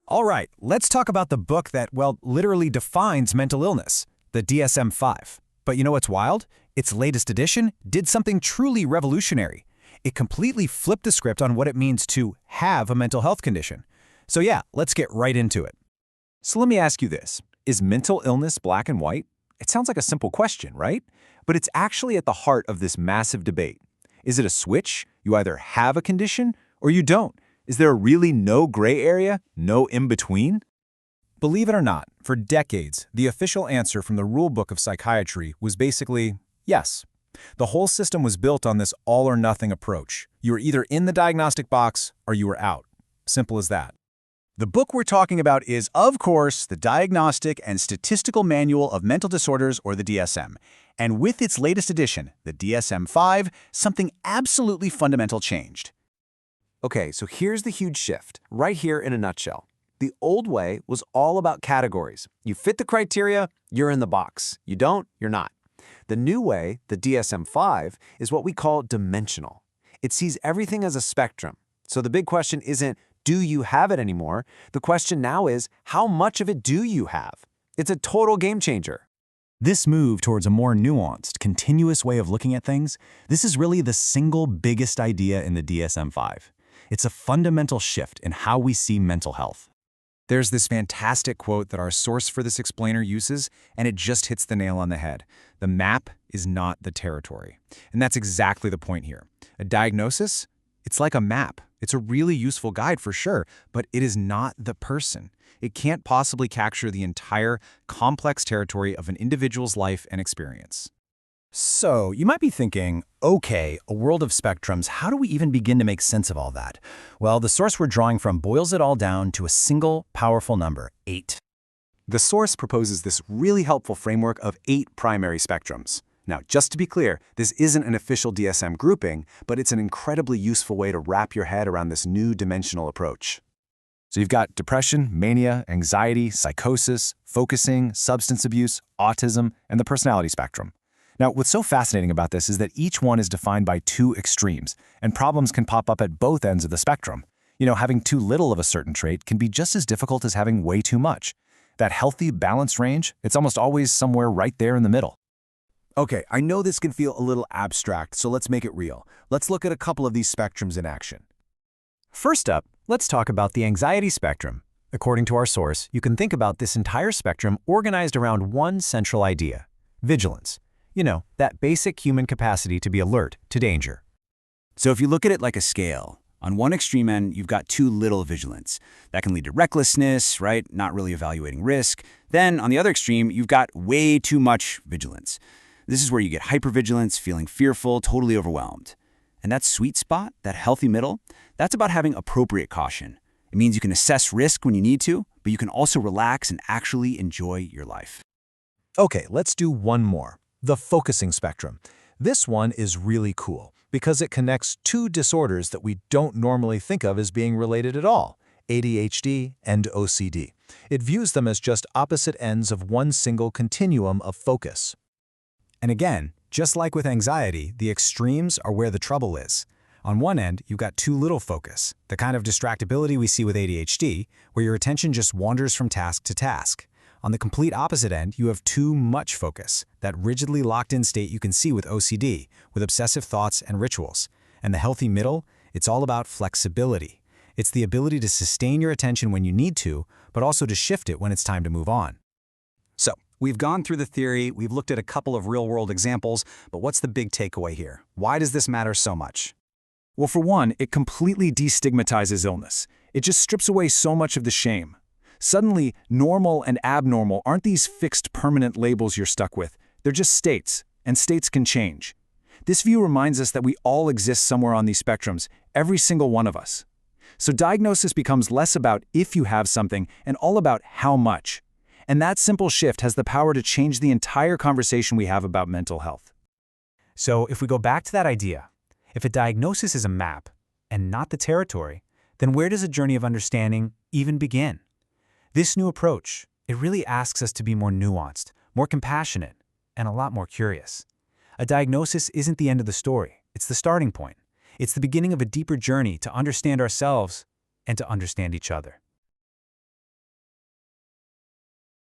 All right, let's talk about the book that, well, literally defines mental illness, the DSM-5. But you know what's wild? Its latest edition did something truly revolutionary. It completely flipped the script on what it means to have a mental health condition. So yeah, let's get right into it. So let me ask you this. Is mental illness black and white? It sounds like a simple question, right? But it's actually at the heart of this massive debate. Is it a switch? You either have a condition or you don't. Is there really no gray area, no in-between? Believe it or not, for decades, the official answer from the rule book of psychiatry was basically yes. The whole system was built on this all-or-nothing approach. You were either in the diagnostic box or you were out. Simple as that. The book we're talking about is, of course, the Diagnostic and Statistical Manual of Mental Disorders, or the DSM. And with its latest edition, the DSM-5, something absolutely fundamental changed. Okay, so here's the huge shift, right here in a nutshell. The old way was all about categories. You fit the criteria, you're in the box. You don't, you're not. The new way, the DSM-5, is what we call dimensional. It sees everything as a spectrum. So the big question isn't, do you have it anymore? The question now is, how much of it do you have? It's a total game changer. This move towards a more nuanced, continuous way of looking at things, this is really the single biggest idea in the DSM-5. It's a fundamental shift in how we see mental health. There's this fantastic quote that our source for this explainer uses, and it just hits the nail on the head. The map is not the territory. And that's exactly the point here. A diagnosis? It's like a map. It's a really useful guide for sure, but it is not the person. It can't possibly capture the entire complex territory of an individual's life and experience. So, you might be thinking, okay, a world of spectrums, how do we even begin to make sense of all that? Well, the source we're drawing from boils it all down to a single, powerful number, 8. The source proposes this really helpful framework of 8 primary spectrums. Now, just to be clear, this isn't an official DSM grouping, but it's an incredibly useful way to wrap your head around this new dimensional approach. So you've got depression, mania, anxiety, psychosis, focusing, substance abuse, autism, and the personality spectrum. Now, what's so fascinating about this is that each one is defined by 2 extremes, and problems can pop up at both ends of the spectrum. You know, having too little of a certain trait can be just as difficult as having way too much. That healthy, balanced range, it's almost always somewhere right there in the middle. Okay, I know this can feel a little abstract, so let's make it real. Let's look at a couple of these spectrums in action. First up, let's talk about the anxiety spectrum. According to our source, you can think about this entire spectrum organized around one central idea: vigilance. You know, that basic human capacity to be alert to danger. So if you look at it like a scale, on one extreme end, you've got too little vigilance. That can lead to recklessness, right? Not really evaluating risk. Then on the other extreme, you've got way too much vigilance. This is where you get hypervigilance, feeling fearful, totally overwhelmed. And that sweet spot, that healthy middle, that's about having appropriate caution. It means you can assess risk when you need to, but you can also relax and actually enjoy your life. Okay, let's do one more. The focusing spectrum. This one is really cool because it connects 2 disorders that we don't normally think of as being related at all: ADHD and OCD. It views them as just opposite ends of one single continuum of focus. And again, just like with anxiety, the extremes are where the trouble is. On one end, you've got too little focus, the kind of distractibility we see with ADHD, where your attention just wanders from task to task. On the complete opposite end, you have too much focus, that rigidly locked-in state you can see with OCD, with obsessive thoughts and rituals. And the healthy middle, it's all about flexibility. It's the ability to sustain your attention when you need to, but also to shift it when it's time to move on. So, we've gone through the theory, we've looked at a couple of real-world examples, but what's the big takeaway here? Why does this matter so much? Well, for one, it completely destigmatizes illness. It just strips away so much of the shame. Suddenly, normal and abnormal aren't these fixed permanent labels you're stuck with. They're just states, and states can change. This view reminds us that we all exist somewhere on these spectrums, every single one of us. So diagnosis becomes less about if you have something and all about how much. And that simple shift has the power to change the entire conversation we have about mental health. So if we go back to that idea, if a diagnosis is a map and not the territory, then where does a journey of understanding even begin? This new approach, it really asks us to be more nuanced, more compassionate, and a lot more curious. A diagnosis isn't the end of the story, it's the starting point. It's the beginning of a deeper journey to understand ourselves and to understand each other.